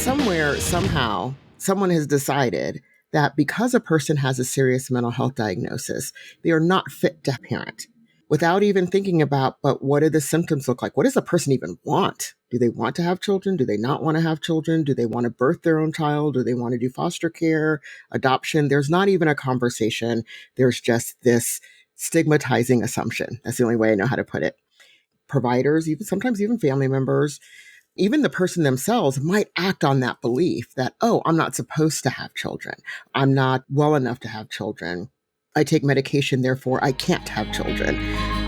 somewhere, somehow, someone has decided that because a person has a serious mental health diagnosis, they are not fit to parent without even thinking about, but what do the symptoms look like? What does a person even want? Do they want to have children? Do they not want to have children? Do they want to birth their own child? Do they want to do foster care, adoption? There's not even a conversation. There's just this stigmatizing assumption. That's the only way I know how to put it. Providers, sometimes even family members, even the person themselves might act on that belief that, oh, I'm not supposed to have children. I'm not well enough to have children. I take medication, therefore I can't have children,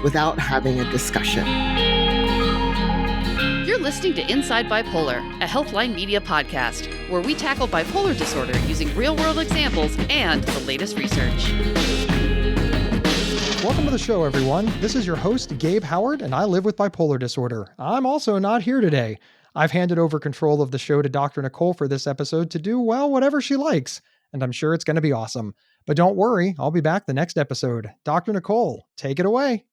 without having a discussion. You're listening to Inside Bipolar, a Healthline Media podcast, where we tackle bipolar disorder using real-world examples and the latest research. Welcome to the show, everyone. This is your host, Gabe Howard, and I live with bipolar disorder. I'm also not here today. I've handed over control of the show to Dr. Nicole for this episode to do, well, whatever she likes, and I'm sure it's going to be awesome. But don't worry, I'll be back the next episode. Dr. Nicole, take it away.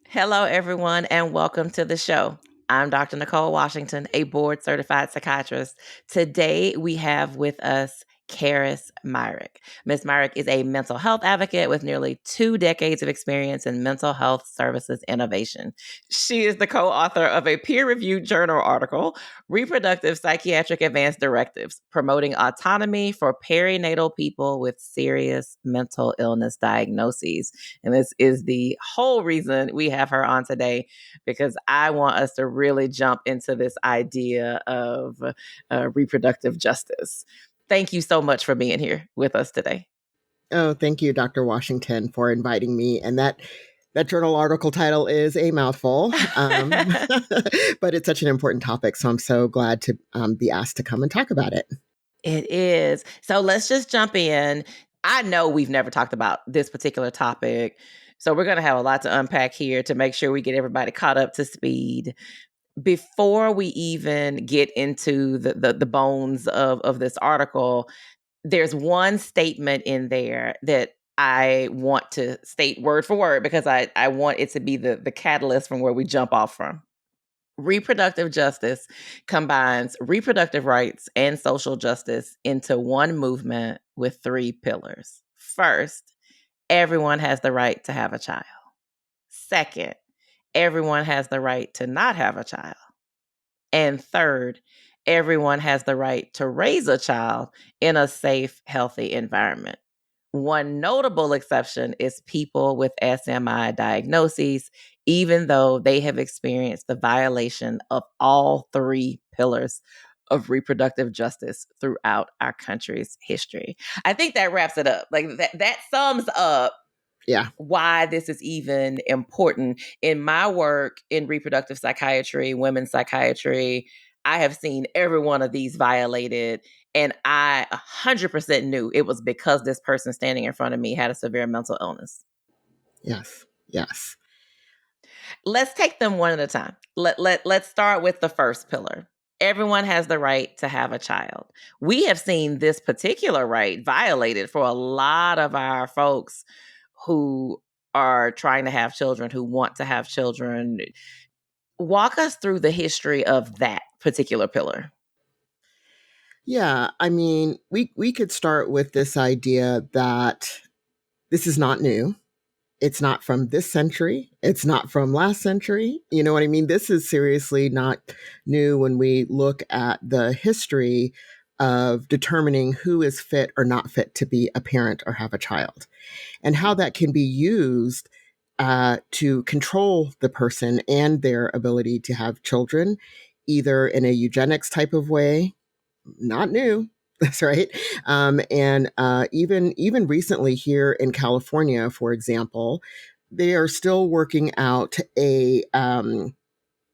Hello, everyone, and welcome to the show. I'm Dr. Nicole Washington, a board-certified psychiatrist. Today, we have with us Keris Myrick. Ms. Myrick is a mental health advocate with nearly 2 decades of experience in mental health services innovation. She is the co-author of a peer-reviewed journal article, Reproductive Psychiatric Advance Directives, promoting autonomy for perinatal people with serious mental illness diagnoses. And this is the whole reason we have her on today, because I want us to really jump into this idea of reproductive justice. Thank you so much for being here with us today. Oh, thank you, Dr. Washington, for inviting me. And that journal article title is a mouthful, but it's such an important topic. So I'm so glad to be asked to come and talk about it. It is. So let's just jump in. I know we've never talked about this particular topic, so we're going to have a lot to unpack here to make sure we get everybody caught up to speed. Before we even get into the bones of this article, there's one statement in there that I want to state word for word because I want it to be the catalyst from where we jump off from. Reproductive justice combines reproductive rights and social justice into one movement with 3 pillars. First, everyone has the right to have a child. Second, everyone has the right to not have a child. And third, everyone has the right to raise a child in a safe, healthy environment. One notable exception is people with SMI diagnoses, even though they have experienced the violation of all 3 pillars of reproductive justice throughout our country's history. I think that wraps it up. Like that sums up why this is even important. In my work in reproductive psychiatry, women's psychiatry, I have seen every one of these violated, and I 100% knew it was because this person standing in front of me had a severe mental illness. Yes. Let's take them one at a time. Let's start with the first pillar. Everyone has the right to have a child. We have seen this particular right violated for a lot of our folks who are trying to have children, who want to have children. Walk us through the history of that particular pillar. Yeah, I mean, we could start with this idea that this is not new. It's not from this century. It's not from last century. You know what I mean? This is seriously not new when we look at the history of determining who is fit or not fit to be a parent or have a child, and how that can be used to control the person and their ability to have children, either in a eugenics type of way, not new, that's right, and even recently here in California, for example, they are still working out a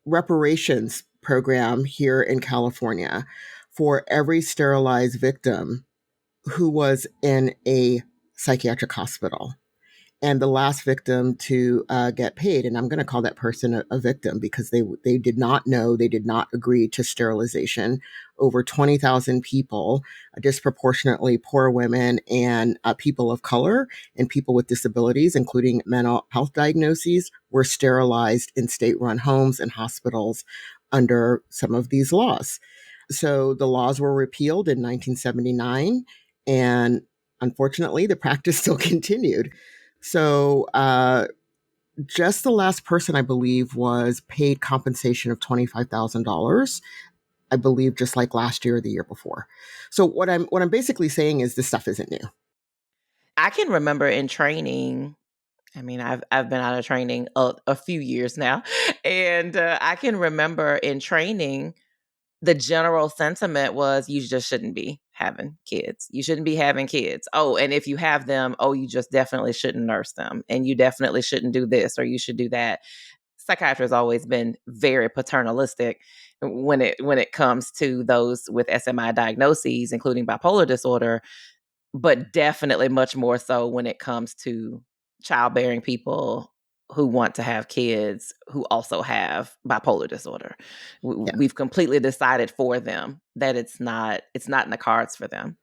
reparations program here in California for every sterilized victim who was in a psychiatric hospital and the last victim to get paid. And I'm going to call that person a victim because they did not know, they did not agree to sterilization. Over 20,000 people, disproportionately poor women and people of color and people with disabilities, including mental health diagnoses, were sterilized in state-run homes and hospitals under some of these laws. So the laws were repealed in 1979, and unfortunately, the practice still continued. So just the last person, I believe, was paid compensation of $25,000. I believe just like last year or the year before. So what I'm basically saying is this stuff isn't new. I can remember in training. I mean, I've been out of training a few years now, and I can remember in training, the general sentiment was you just shouldn't be having kids. You shouldn't be having kids. Oh, and if you have them, oh, you just definitely shouldn't nurse them, and you definitely shouldn't do this or you should do that. Psychiatry has always been very paternalistic when it comes to those with SMI diagnoses, including bipolar disorder, but definitely much more so when it comes to childbearing people who want to have kids who also have bipolar disorder. Yeah. We've completely decided for them that it's not in the cards for them.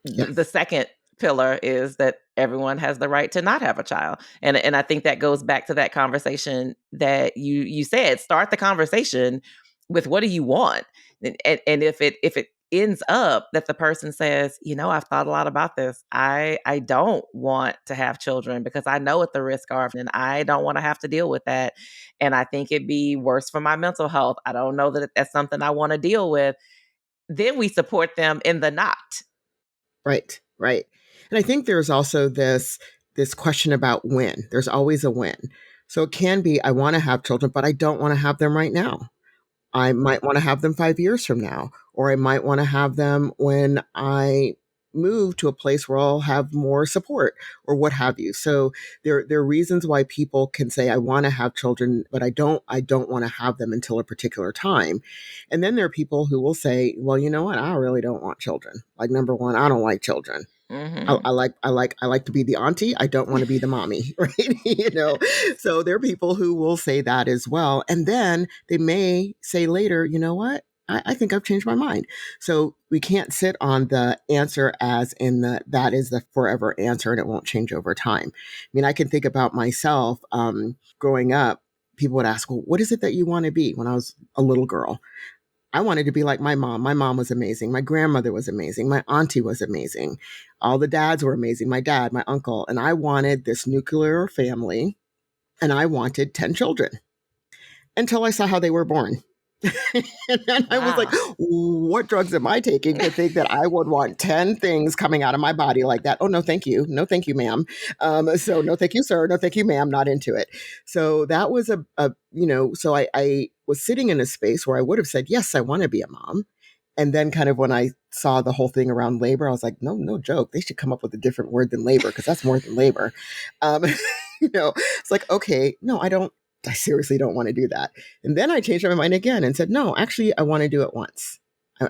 Yes. The second pillar is that everyone has the right to not have a child. And I think that goes back to that conversation that you said, start the conversation with what do you want? And if it ends up that the person says, I've thought a lot about this. I don't want to have children because I know what the risks are and I don't want to have to deal with that. And I think it'd be worse for my mental health. I don't know that that's something I want to deal with. Then we support them in the not. Right. And I think there's also this question about when. There's always a when. So it can be, I want to have children, but I don't want to have them right now. I might want to have them 5 years from now, or I might want to have them when I move to a place where I'll have more support or what have you. So there are reasons why people can say, I want to have children, but I don't want to have them until a particular time. And then there are people who will say, well, you know what? I really don't want children. Like, number one, I don't like children. Mm-hmm. I like to be the auntie. I don't want to be the mommy, right? So there are people who will say that as well. And then they may say later, you know what? I think I've changed my mind. So we can't sit on the answer as in that is the forever answer and it won't change over time. I mean, I can think about myself growing up. People would ask, well, what is it that you want to be? When I was a little girl, I wanted to be like my mom. My mom was amazing. My grandmother was amazing. My auntie was amazing. All the dads were amazing. My dad, my uncle. And I wanted this nuclear family and I wanted 10 children until I saw how they were born. And then I was like, what drugs am I taking to think that I would want 10 things coming out of my body like that? Oh, no, thank you. No, thank you, ma'am. So no, thank you, sir. No, thank you, ma'am. Not into it. So that was so I was sitting in a space where I would have said, yes, I want to be a mom. And then kind of when I saw the whole thing around labor, I was like, no joke. They should come up with a different word than labor because that's more than labor. It's like, okay, no, I seriously don't want to do that. And then I changed my mind again and said, no, actually, I want to do it once.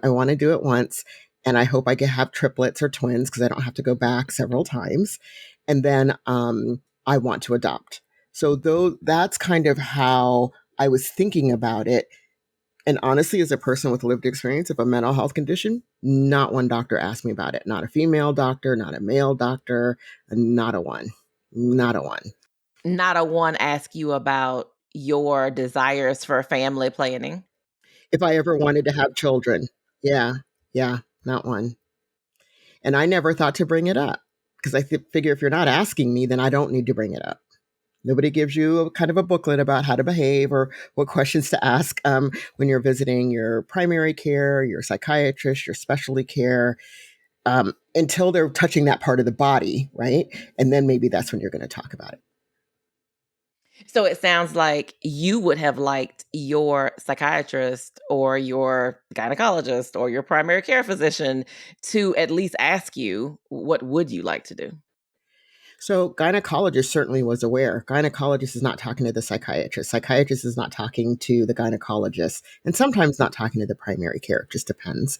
I want to do it once. And I hope I can have triplets or twins because I don't have to go back several times. And then I want to adopt. So that's kind of how I was thinking about it. And honestly, as a person with lived experience of a mental health condition, not one doctor asked me about it. Not a female doctor, not a male doctor, not a one. Not a one. Not a one ask you about your desires for family planning? If I ever wanted to have children. Yeah, not one. And I never thought to bring it up because I figure if you're not asking me, then I don't need to bring it up. Nobody gives you a kind of a booklet about how to behave or what questions to ask when you're visiting your primary care, your psychiatrist, your specialty care, until they're touching that part of the body, right? And then maybe that's when you're going to talk about it. So it sounds like you would have liked your psychiatrist or your gynecologist or your primary care physician to at least ask you, what would you like to do? So gynecologist certainly was aware. Gynecologist is not talking to the psychiatrist. Psychiatrist is not talking to the gynecologist, and sometimes not talking to the primary care. It just depends.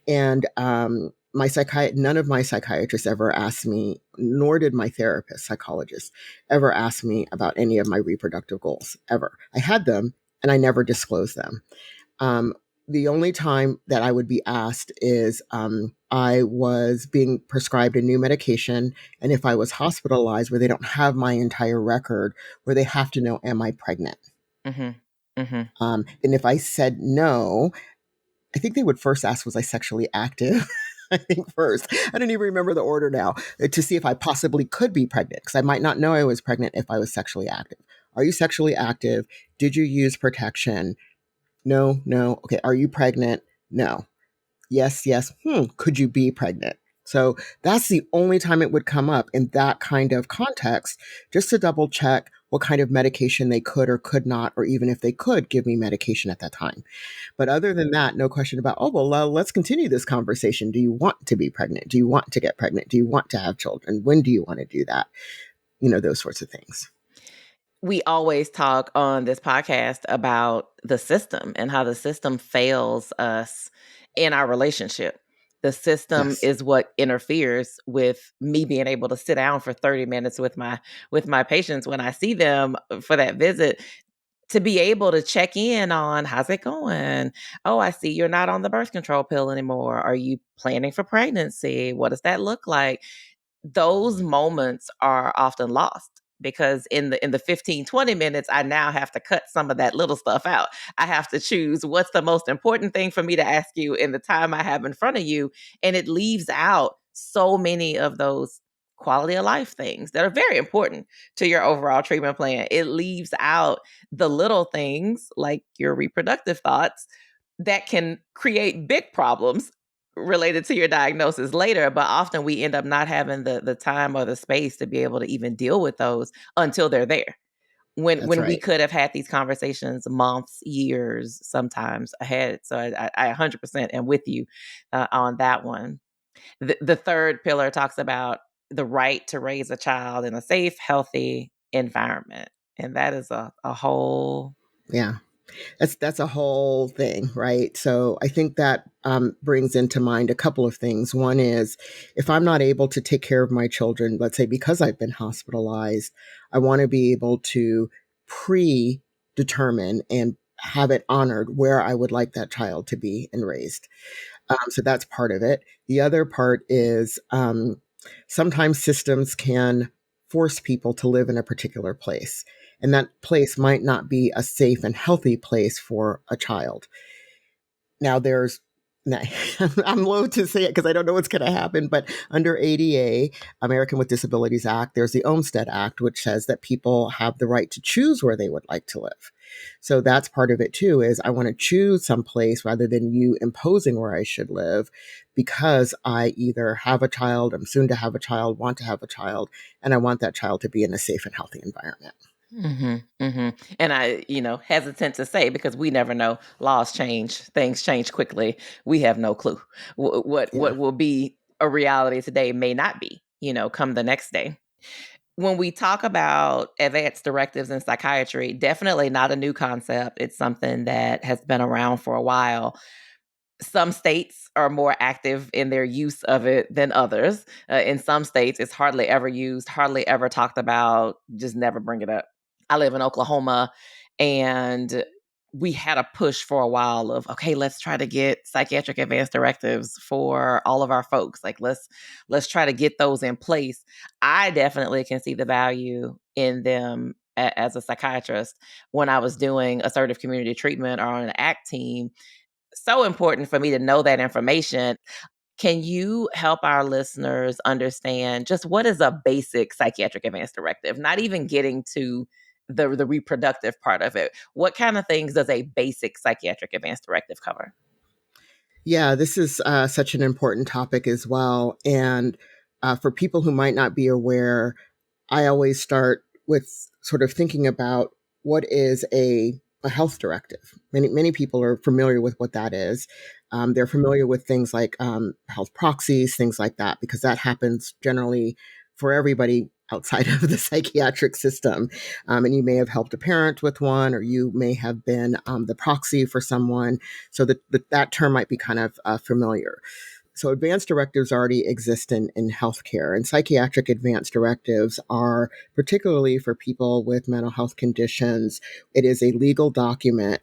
And none of my psychiatrists ever asked me, nor did my therapist, psychologist, ever ask me about any of my reproductive goals, ever. I had them, and I never disclosed them. The only time that I would be asked is I was being prescribed a new medication, and if I was hospitalized where they don't have my entire record, where they have to know, am I pregnant? Mm-hmm. Mm-hmm. And if I said no, I think they would first ask, was I sexually active? I think first. I don't even remember the order now, to see if I possibly could be pregnant, because I might not know I was pregnant if I was sexually active. Are you sexually active? Did you use protection? No, no. Okay. Are you pregnant? No. Yes, yes. Could you be pregnant? So that's the only time it would come up in that kind of context, just to double check what kind of medication they could or could not, or even if they could give me medication at that time. But other than that, no question about, oh, well, let's continue this conversation. Do you want to be pregnant? Do you want to get pregnant? Do you want to have children? When do you want to do that? Those sorts of things. We always talk on this podcast about the system and how the system fails us in our relationship. The system Yes. is what interferes with me being able to sit down for 30 minutes with my patients when I see them for that visit, to be able to check in on, how's it going? Oh, I see you're not on the birth control pill anymore. Are you planning for pregnancy? What does that look like? Those moments are often lost, because in the 15-20 minutes, I now have to cut some of that little stuff out. I have to choose what's the most important thing for me to ask you in the time I have in front of you, and it leaves out so many of those quality of life things that are very important to your overall treatment plan. It leaves out the little things like your reproductive thoughts that can create big problems related to your diagnosis later, but often we end up not having the time or the space to be able to even deal with those until they're there. That's When we right. could have had these conversations months, years, sometimes ahead. So I 100% am with you on that one. The third pillar talks about the right to raise a child in a safe, healthy environment. And that is a whole... Yeah. That's a whole thing, right? So I think that brings into mind a couple of things. One is, if I'm not able to take care of my children, let's say because I've been hospitalized, I want to be able to predetermine and have it honored where I would like that child to be and raised. So that's part of it. The other part is, sometimes systems can force people to live in a particular place, and that place might not be a safe and healthy place for a child. Now, I'm loath to say it because I don't know what's going to happen, but under ADA, American with Disabilities Act, there's the Olmstead Act, which says that people have the right to choose where they would like to live. So that's part of it too, is I want to choose some place rather than you imposing where I should live, because I either have a child, I'm soon to have a child, want to have a child, and I want that child to be in a safe and healthy environment. And I, hesitant to say, because we never know. Laws change, things change quickly. We have no clue what Yeah. will be a reality today may not be, come the next day. When we talk about advance directives in psychiatry, definitely not a new concept. It's something that has been around for a while. Some states are more active in their use of it than others. In some states, it's hardly ever used, hardly ever talked about, just never bring it up. I live in Oklahoma, and we had a push for a while of, okay, let's try to get psychiatric advance directives for all of our folks. Like, let's try to get those in place. I definitely can see the value in them as a psychiatrist. When I was doing assertive community treatment or on an ACT team, so important for me to know that information. Can you help our listeners understand just what is a basic psychiatric advance directive? Not even getting to the reproductive part of it. What kind of things does a basic psychiatric advance directive cover? Yeah, this is such an important topic as well. And for people who might not be aware, I always start with sort of thinking about what is a health directive. Many people are familiar with what that is. They're familiar with things like health proxies, things like that, because that happens generally for everybody outside of the psychiatric system. And you may have helped a parent with one, or you may have been the proxy for someone. So that term might be kind of familiar. So advance directives already exist in healthcare, and psychiatric advance directives are particularly for people with mental health conditions. It is a legal document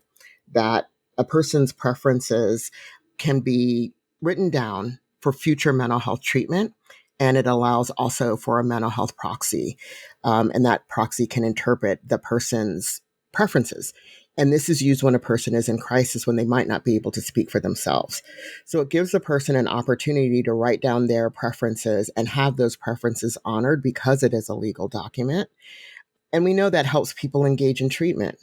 that a person's preferences can be written down for future mental health treatment, and it allows also for a mental health proxy, and that proxy can interpret the person's preferences. And this is used when a person is in crisis, when they might not be able to speak for themselves. So it gives the person an opportunity to write down their preferences and have those preferences honored because it is a legal document. And we know that helps people engage in treatment.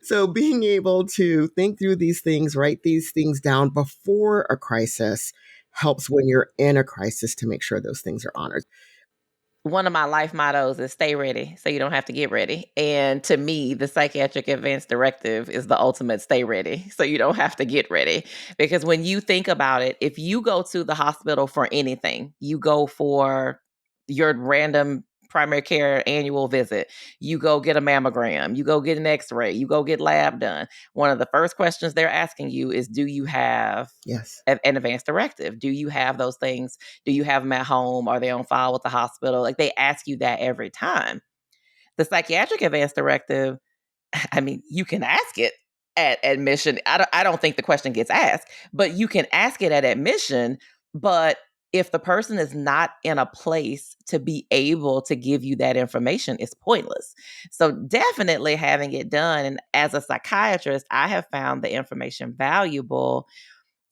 So being able to think through these things, write these things down before a crisis helps when you're in a crisis to make sure those things are honored. One of my life mottos is stay ready so you don't have to get ready. And to me, the Psychiatric Advance Directive is the ultimate stay ready so you don't have to get ready. Because when you think about it, if you go to the hospital for anything, you go for your random primary care annual visit, you go get a mammogram, you go get an x-ray, you go get lab done. One of the first questions they're asking you is, do you have Yes. an advance directive? Do you have those things? Do you have them at home? Are they on file with the hospital? Like, they ask you that every time. The Psychiatric Advance Directive, I mean, you can ask it at admission. I don't think the question gets asked, but you can ask it at admission. But if the person is not in a place to be able to give you that information, it's pointless. So definitely having it done. And as a psychiatrist, I have found the information valuable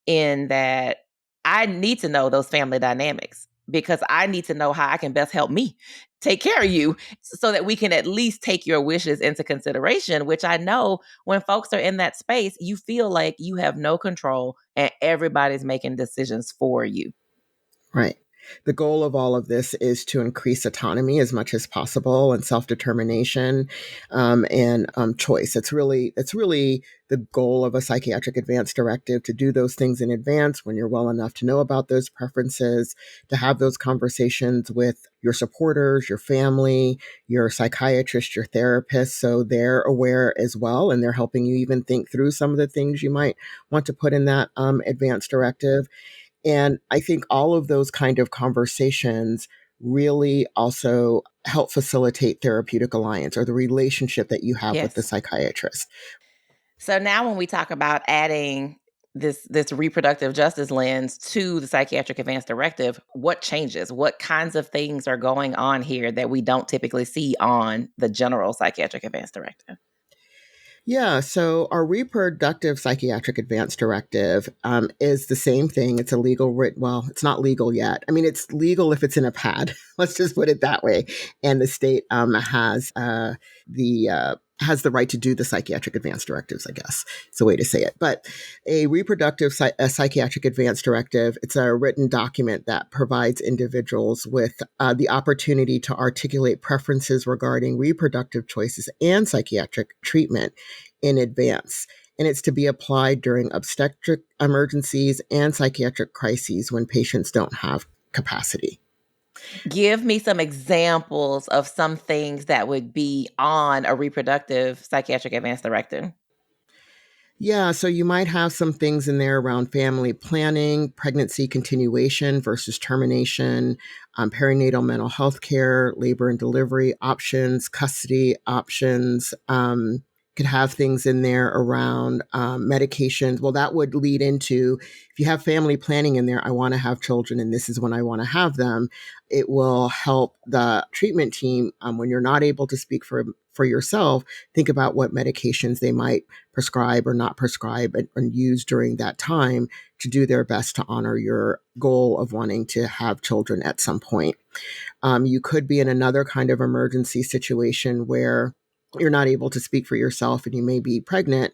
in that I need to know those family dynamics, because I need to know how I can best help me take care of you so that we can at least take your wishes into consideration, which I know when folks are in that space, you feel like you have no control and everybody's making decisions for you. Right. The goal of all of this is to increase autonomy as much as possible and self-determination and choice. It's really the goal of a psychiatric advance directive, to do those things in advance when you're well enough to know about those preferences, to have those conversations with your supporters, your family, your psychiatrist, your therapist, so they're aware as well, and they're helping you even think through some of the things you might want to put in that advance directive. And I think all of those kind of conversations really also help facilitate therapeutic alliance, or the relationship that you have with the Yes. psychiatrist. So now when we talk about adding this reproductive justice lens to the Psychiatric Advance Directive, what changes? What kinds of things are going on here that we don't typically see on the general Psychiatric Advance Directive? Yeah, so our reproductive psychiatric advance directive is the same thing. It's a legal well, it's not legal yet. I mean, it's legal if it's in a pad. Let's just put it that way. And the state has the right to do the psychiatric advance directives, I guess. It's a way to say it. But a psychiatric advance directive, it's a written document that provides individuals with the opportunity to articulate preferences regarding reproductive choices and psychiatric treatment in advance. And it's to be applied during obstetric emergencies and psychiatric crises when patients don't have capacity. Give me some examples of some things that would be on a reproductive psychiatric advance directive. Yeah, so you might have some things in there around family planning, pregnancy continuation versus termination, perinatal mental health care, labor and delivery options, custody options. Could have things in there around medications. Well, that would lead into, if you have family planning in there, I want to have children and this is when I want to have them. It will help the treatment team, when you're not able to speak for yourself, think about what medications they might prescribe or not prescribe and use during that time to do their best to honor your goal of wanting to have children at some point. You could be in another kind of emergency situation where you're not able to speak for yourself and you may be pregnant,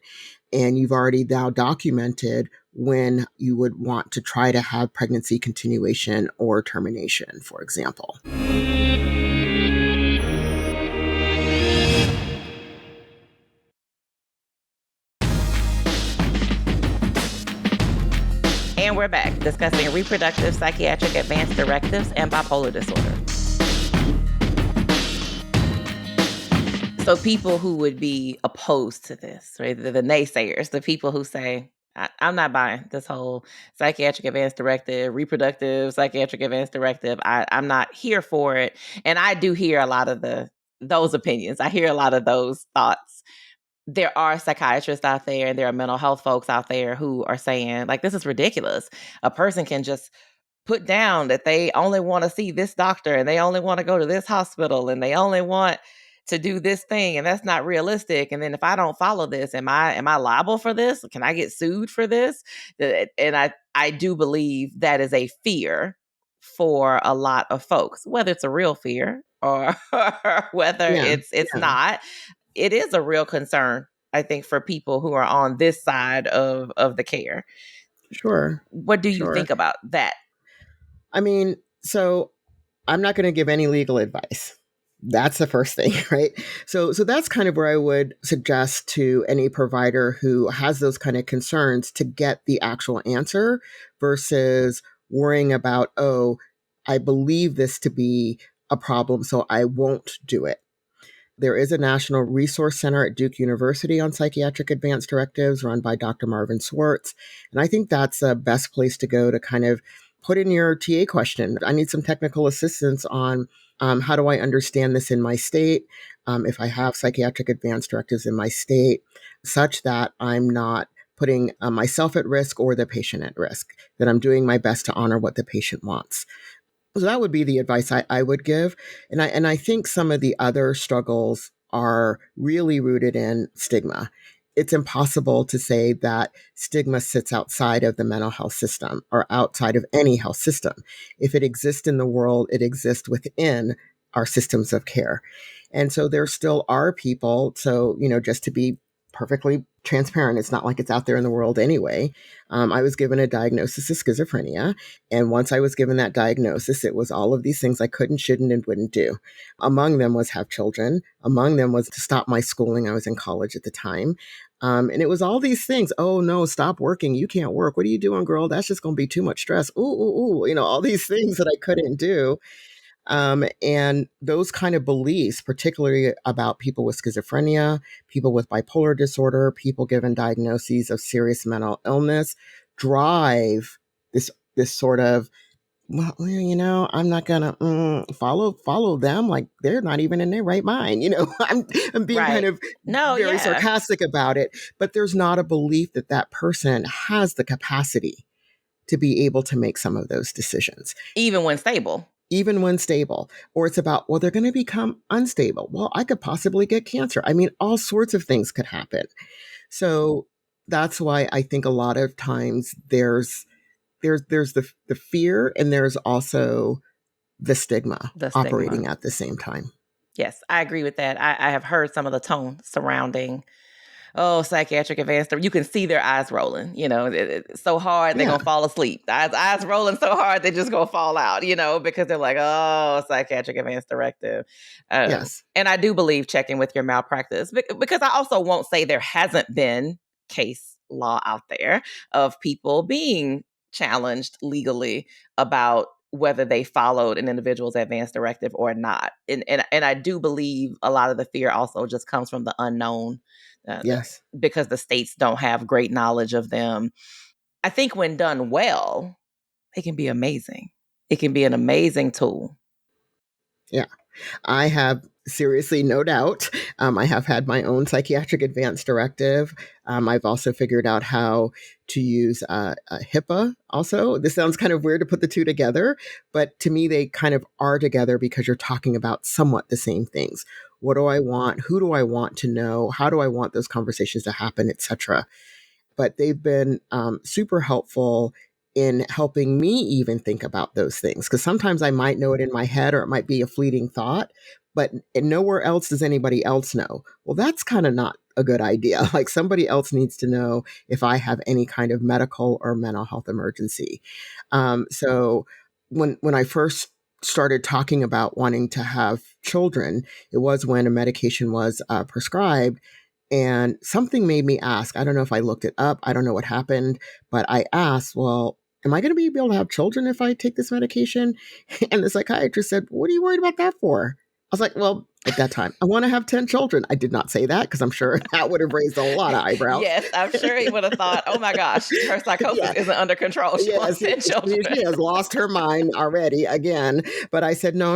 and you've already now documented when you would want to try to have pregnancy continuation or termination, for example. And we're back discussing reproductive psychiatric advance directives and bipolar disorder. So people who would be opposed to this, right? The naysayers, the people who say, I'm not buying this whole psychiatric advance directive, reproductive psychiatric advance directive. I'm not here for it. And I do hear a lot of those opinions. I hear a lot of those thoughts. There are psychiatrists out there and there are mental health folks out there who are saying, like, this is ridiculous. A person can just put down that they only want to see this doctor and they only want to go to this hospital and they only want to do this thing, and that's not realistic. And then if I don't follow this, am I liable for this? Can I get sued for this? And I do believe that is a fear for a lot of folks, whether it's a real fear or whether Yeah, it's yeah, not. It is a real concern, I think, for people who are on this side of the care. sure, What do you sure. think about that? I mean, so I'm not going to give any legal advice. That's the first thing, right? So that's kind of where I would suggest to any provider who has those kind of concerns to get the actual answer versus worrying about, oh, I believe this to be a problem, so I won't do it. There is a National Resource Center at Duke University on Psychiatric Advance Directives run by Dr. Marvin Swartz. And I think that's the best place to go to kind of put in your TA question. I need some technical assistance on how do I understand this in my state, if I have psychiatric advance directives in my state, such that I'm not putting myself at risk or the patient at risk, that I'm doing my best to honor what the patient wants. So that would be the advice I would give. And I think some of the other struggles are really rooted in stigma. It's impossible to say that stigma sits outside of the mental health system or outside of any health system. If it exists in the world, it exists within our systems of care. And so there still are people. So, just to be perfectly transparent, it's not like it's out there in the world anyway. I was given a diagnosis of schizophrenia. And once I was given that diagnosis, it was all of these things I couldn't, shouldn't, and wouldn't do. Among them was have children. Among them was to stop my schooling. I was in college at the time. And it was all these things. Oh, no, stop working. You can't work. What are you doing, girl? That's just going to be too much stress. Ooh, ooh, ooh. All these things that I couldn't do. And those kind of beliefs, particularly about people with schizophrenia, people with bipolar disorder, people given diagnoses of serious mental illness, drive this sort of, well, I'm not gonna follow them, like they're not even in their right mind. I'm being kind Right. of No, very yeah. sarcastic about it, but there's not a belief that that person has the capacity to be able to make some of those decisions. Even when stable. Even when stable, or it's about, well, they're going to become unstable. Well, I could possibly get cancer. I mean, all sorts of things could happen. So that's why I think a lot of times there's the fear, and there's also the stigma operating at the same time. Yes, I agree with that. I have heard some of the tone surrounding psychiatric advance. You can see their eyes rolling, it's so hard they're going to fall asleep. Eyes rolling so hard they're just going to fall out, because they're like, oh, psychiatric advance directive. Yes. And I do believe checking with your malpractice, because I also won't say there hasn't been case law out there of people being challenged legally about whether they followed an individual's advance directive or not. And I do believe a lot of the fear also just comes from the unknown. Yes. Because the states don't have great knowledge of them. I think when done well, they can be amazing. It can be an amazing tool. Yeah. I have seriously no doubt. I have had my own psychiatric advance directive. I've also figured out how to use HIPAA also. This sounds kind of weird to put the two together, but to me, they kind of are together because you're talking about somewhat the same things. What do I want? Who do I want to know? How do I want those conversations to happen, etc.? But they've been super helpful in helping me even think about those things. Because sometimes I might know it in my head, or it might be a fleeting thought, but nowhere else does anybody else know. Well, that's kind of not a good idea. Like, somebody else needs to know if I have any kind of medical or mental health emergency. So when I first started talking about wanting to have children, it was when a medication was prescribed. And something made me ask, I don't know if I looked it up, I don't know what happened, but I asked, well, am I going to be able to have children if I take this medication? And the psychiatrist said, what are you worried about that for? I was like, well, at that time, I want to have 10 children. I did not say that because I'm sure that would have raised a lot of eyebrows. Yes, I'm sure he would have thought, oh my gosh, her psychosis isn't under control. She wants 10 children. She has lost her mind already again. But I said, no,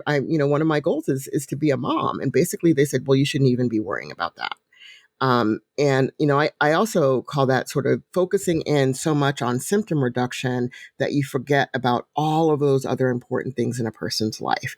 I one of my goals is to be a mom. And basically they said, well, you shouldn't even be worrying about that. And, I also call that sort of focusing in so much on symptom reduction that you forget about all of those other important things in a person's life.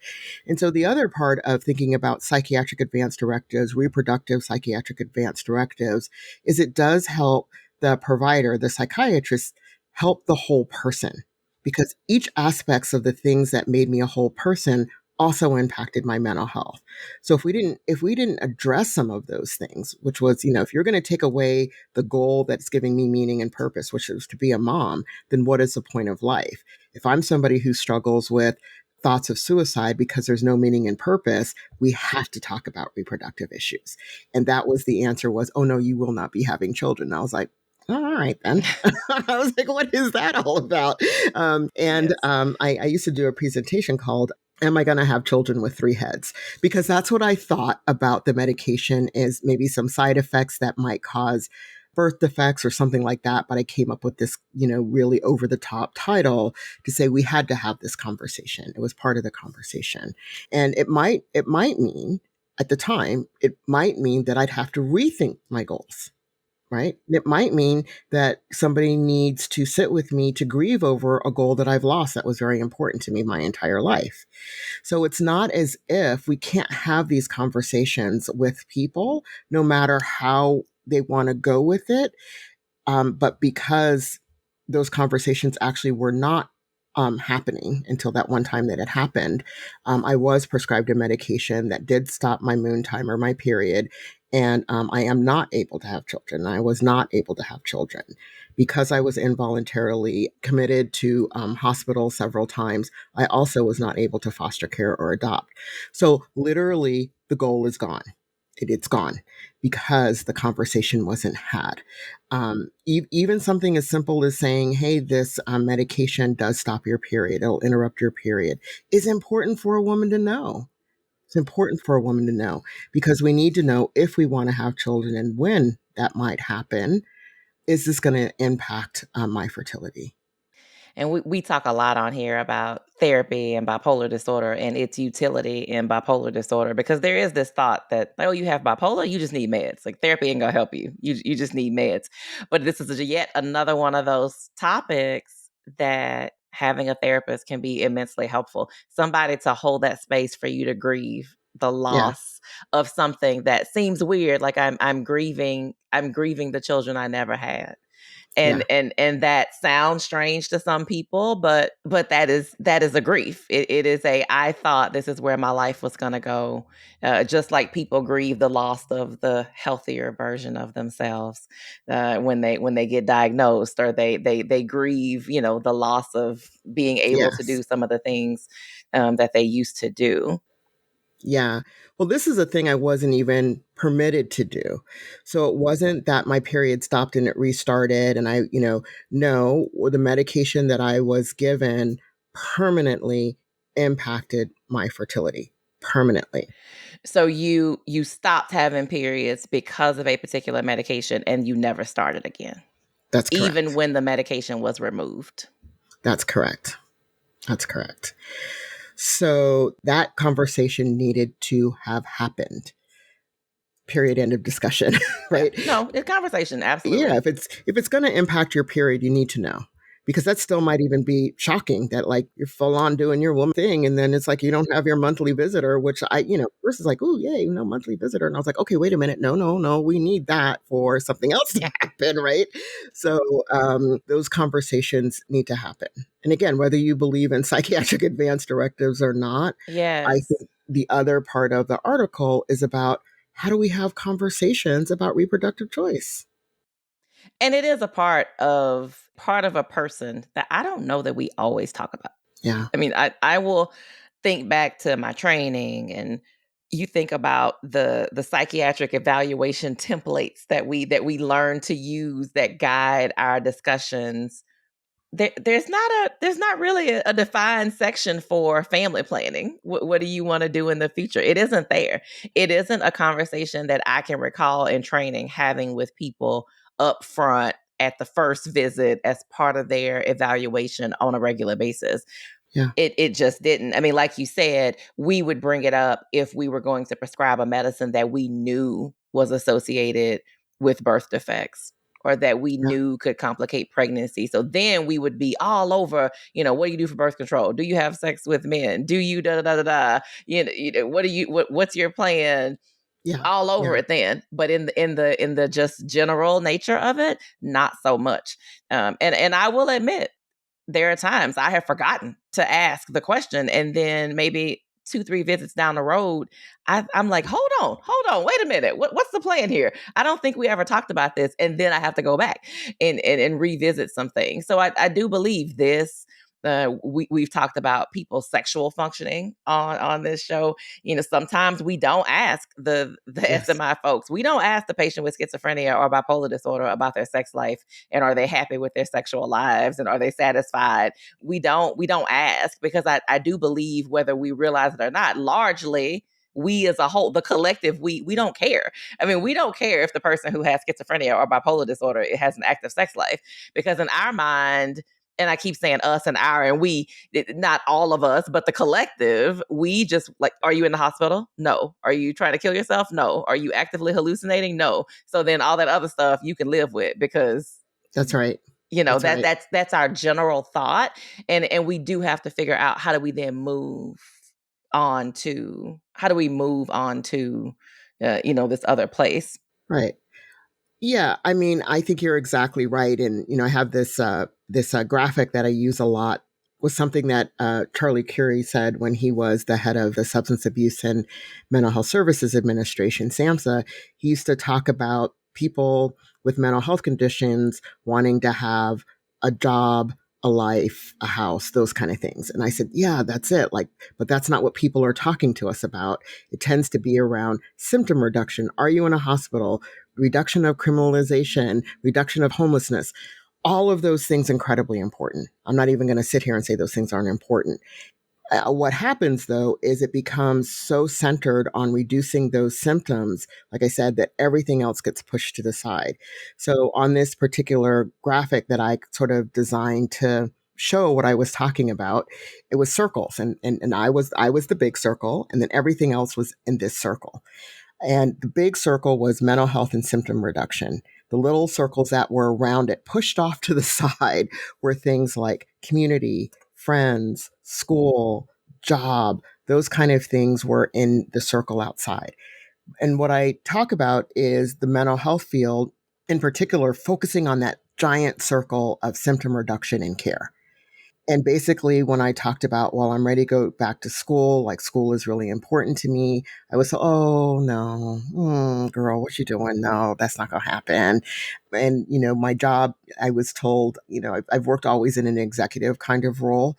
And so the other part of thinking about psychiatric advance directives, reproductive psychiatric advance directives, is it does help the provider, the psychiatrist, help the whole person, because each aspects of the things that made me a whole person also impacted my mental health. So if we didn't address some of those things, which was, if you're going to take away the goal that's giving me meaning and purpose, which is to be a mom, then what is the point of life? If I'm somebody who struggles with thoughts of suicide because there's no meaning and purpose, we have to talk about reproductive issues. And that was the answer was, oh no, you will not be having children. And I was like, all right, then. I was like, what is that all about? I used to do a presentation called, am I going to have children with three heads? Because that's what I thought about the medication, is maybe some side effects that might cause birth defects or something like that. But I came up with this, really over the top title to say we had to have this conversation. It was part of the conversation. And it might mean at the time, it might mean that I'd have to rethink my goals. Right? It might mean that somebody needs to sit with me to grieve over a goal that I've lost that was very important to me my entire life. So it's not as if we can't have these conversations with people, no matter how they want to go with it. But because those conversations actually were not happening until that one time that it happened, I was prescribed a medication that did stop my moon time or my period. And I am not able to have children. I was not able to have children because I was involuntarily committed to hospital several times. I also was not able to foster care or adopt. So literally the goal is gone. It's gone because the conversation wasn't had. Even something as simple as saying, hey, this medication does stop your period, it'll interrupt your period, is important for a woman to know. It's important for a woman to know because we need to know if we want to have children and when that might happen. Is this going to impact my fertility? And we talk a lot on here about therapy and bipolar disorder and its utility in bipolar disorder, because there is this thought that, oh, you have bipolar, you just need meds. Like therapy ain't gonna help you. You just need meds. But this is yet another one of those topics that having a therapist can be immensely helpful. Somebody to hold that space for you to grieve the Yeah. loss of something that seems weird. Like I'm grieving the children I never had. Yeah. And that sounds strange to some people, but that is a grief. It is I thought this is where my life was going to go. Just like people grieve the loss of the healthier version of themselves when they get diagnosed, or they grieve, the loss of being able to Yes. do some of the things that they used to do. Yeah. Well, this is a thing I wasn't even permitted to do. So it wasn't that my period stopped and it restarted. And no, the medication that I was given permanently impacted my fertility permanently. So you stopped having periods because of a particular medication and you never started again, That's correct. even when the medication was removed. That's correct. That's correct. So that conversation needed to have happened. Period. End of discussion. Right? Yeah. No, it's conversation. Absolutely. Yeah. If it's going to impact your period, you need to know, because that still might even be shocking that like you're full on doing your woman thing. And then it's like, you don't have your monthly visitor, which first is like, oh, yay, monthly visitor. And I was like, okay, wait a minute. No. We need that for something else to happen. Right. So those conversations need to happen. And again, whether you believe in psychiatric advance directives or not, yes. I think the other part of the article is about how do we have conversations about reproductive choice? And it is a part of a person that I don't know that we always talk about. Yeah. I mean, I will think back to my training, and you think about the psychiatric evaluation templates that we learn to use that guide our discussions. There's not really a defined section for family planning. What do you want to do in the future? It isn't there. It isn't a conversation that I can recall in training having with people up front at the first visit as part of their evaluation on a regular basis. Yeah. It just didn't. I mean, like you said, we would bring it up if we were going to prescribe a medicine that we knew was associated with birth defects or that we knew could complicate pregnancy. So then we would be all over, what do you do for birth control? Do you have sex with men? Do you da da da da? What's your plan? Yeah. All over it then. But in the just general nature of it, not so much. And I will admit, there are times I have forgotten to ask the question, and then maybe 2-3 visits down the road, I'm like, hold on, wait a minute. What's the plan here? I don't think we ever talked about this. And then I have to go back and revisit some things. So I do believe this. We've talked about people's sexual functioning on this show. Sometimes we don't ask the SMI folks. We don't ask the patient with schizophrenia or bipolar disorder about their sex life and are they happy with their sexual lives and are they satisfied. We don't ask because I do believe, whether we realize it or not, largely we as a whole, the collective, we don't care. I mean, we don't care if the person who has schizophrenia or bipolar disorder has an active sex life, because in our mind, and I keep saying us and our, and we, not all of us, but the collective, we just like, are you in the hospital? No. Are you trying to kill yourself? No. Are you actively hallucinating? No. So then all that other stuff you can live with, because that's right. That's our general thought. And we do have to figure out, how do we then move on to this other place. Right. Yeah, I mean, I think you're exactly right. And, I have this graphic that I use a lot, was something that Charlie Curie said when he was the head of the Substance Abuse and Mental Health Services Administration, SAMHSA. He used to talk about people with mental health conditions wanting to have a job, a life, a house, those kind of things. And I said, yeah, that's it. But that's not what people are talking to us about. It tends to be around symptom reduction. Are you in a hospital? Reduction of criminalization, reduction of homelessness, all of those things incredibly important. I'm not even going to sit here and say those things aren't important. What happens, though, is it becomes so centered on reducing those symptoms, like I said, that everything else gets pushed to the side. So on this particular graphic that I sort of designed to show what I was talking about, it was circles, and I was the big circle, and then everything else was in this circle. And the big circle was mental health and symptom reduction. The little circles that were around it, pushed off to the side, were things like community, friends, school, job. Those kind of things were in the circle outside. And what I talk about is the mental health field, in particular, focusing on that giant circle of symptom reduction and care. And basically, when I talked about, well, I'm ready to go back to school, like school is really important to me, I was, oh, no, girl, what you doing? No, that's not going to happen. And, my job, I was told, I've worked always in an executive kind of role.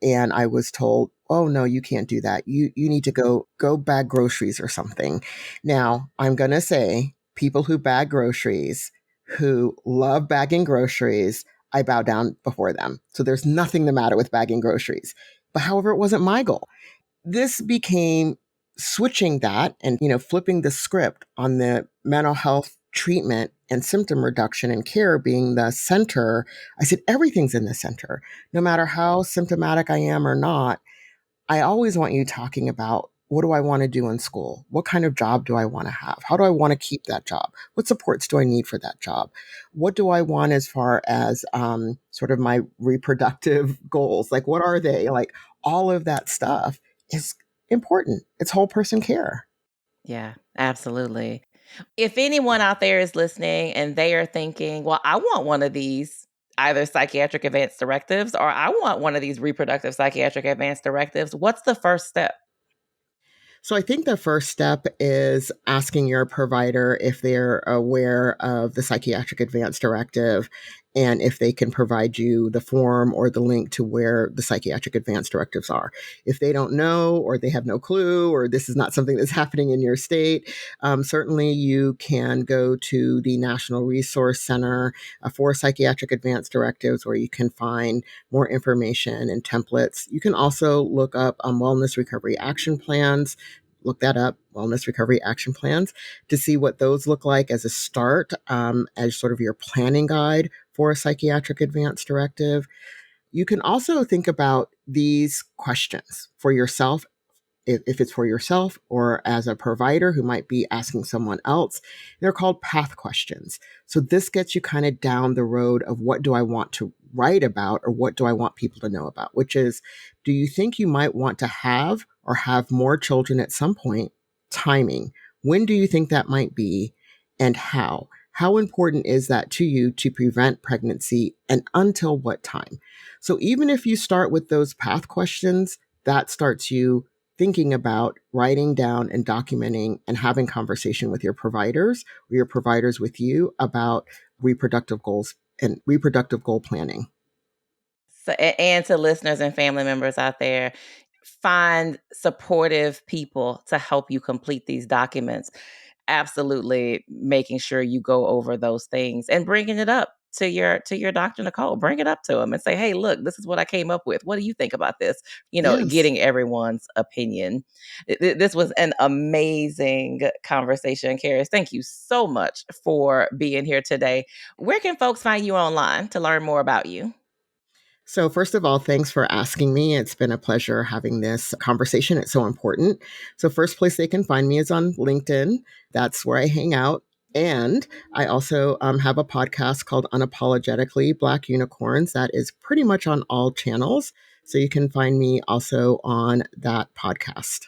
And I was told, oh, no, you can't do that. You need to go bag groceries or something. Now, I'm going to say, people who bag groceries, who love bagging groceries, I bow down before them. So there's nothing the matter with bagging groceries. But however, it wasn't my goal. This became switching that and, flipping the script on the mental health treatment and symptom reduction and care being the center. I said, everything's in the center. No matter how symptomatic I am or not, I always want you talking about, what do I want to do in school? What kind of job do I want to have? How do I want to keep that job? What supports do I need for that job? What do I want as far as sort of my reproductive goals? Like, what are they? Like, all of that stuff is important. It's whole person care. Yeah, absolutely. If anyone out there is listening and they are thinking, well, I want one of these either psychiatric advance directives or I want one of these reproductive psychiatric advance directives, what's the first step? So I think the first step is asking your provider if they're aware of the Psychiatric Advance Directive and if they can provide you the form or the link to where the Psychiatric Advance Directives are. If they don't know or they have no clue or this is not something that's happening in your state, certainly you can go to the National Resource Center for Psychiatric Advance Directives where you can find more information and templates. You can also look up wellness recovery action plans. Look that up, wellness recovery action plans, to see what those look like as a start, as sort of your planning guide for a psychiatric advance directive. You can also think about these questions for yourself if it's for yourself or as a provider who might be asking someone else. They're called path questions. So this gets you kind of down the road of what do I want to write about or what do I want people to know about, which is, do you think you might want to have or have more children at some point? Timing. When do you think that might be and how? How important is that to you to prevent pregnancy and until what time? So even if you start with those path questions, that starts you thinking about writing down and documenting and having conversation with your providers or your providers with you about reproductive goals and reproductive goal planning. So, and to listeners and family members out there, find supportive people to help you complete these documents. Absolutely making sure you go over those things and bringing it up to your Dr. Nicole. Bring it up to him and say, hey, look, this is what I came up with. What do you think about this? Yes. Getting everyone's opinion. This was an amazing conversation, Keris. Thank you so much for being here today. Where can folks find you online to learn more about you? So first of all, thanks for asking me. It's been a pleasure having this conversation. It's so important. So first place they can find me is on LinkedIn. That's where I hang out. And I also have a podcast called Unapologetically Black Unicorns that is pretty much on all channels. So you can find me also on that podcast.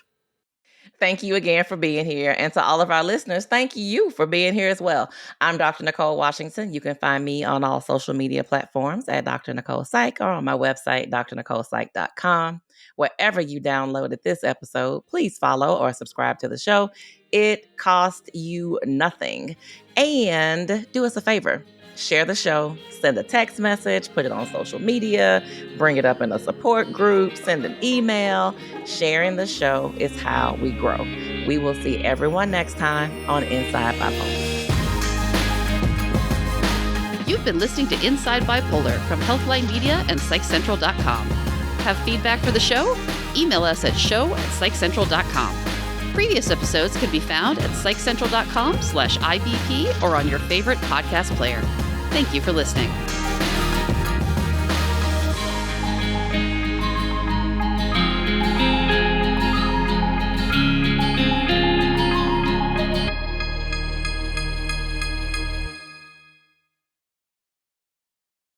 Thank you again for being here. And to all of our listeners, thank you for being here as well. I'm Dr. Nicole Washington. You can find me on all social media platforms at Dr. Nicole Psych or on my website, drnicolepsych.com. Wherever you downloaded this episode, please follow or subscribe to the show. It costs you nothing. And do us a favor. Share the show, send a text message, put it on social media, bring it up in a support group, send an email. Sharing the show is how we grow. We will see everyone next time on Inside Bipolar. You've been listening to Inside Bipolar from Healthline Media and PsychCentral.com. Have feedback for the show? Email us at show@psychcentral.com. Previous episodes can be found at psychcentral.com/IBP or on your favorite podcast player. Thank you for listening.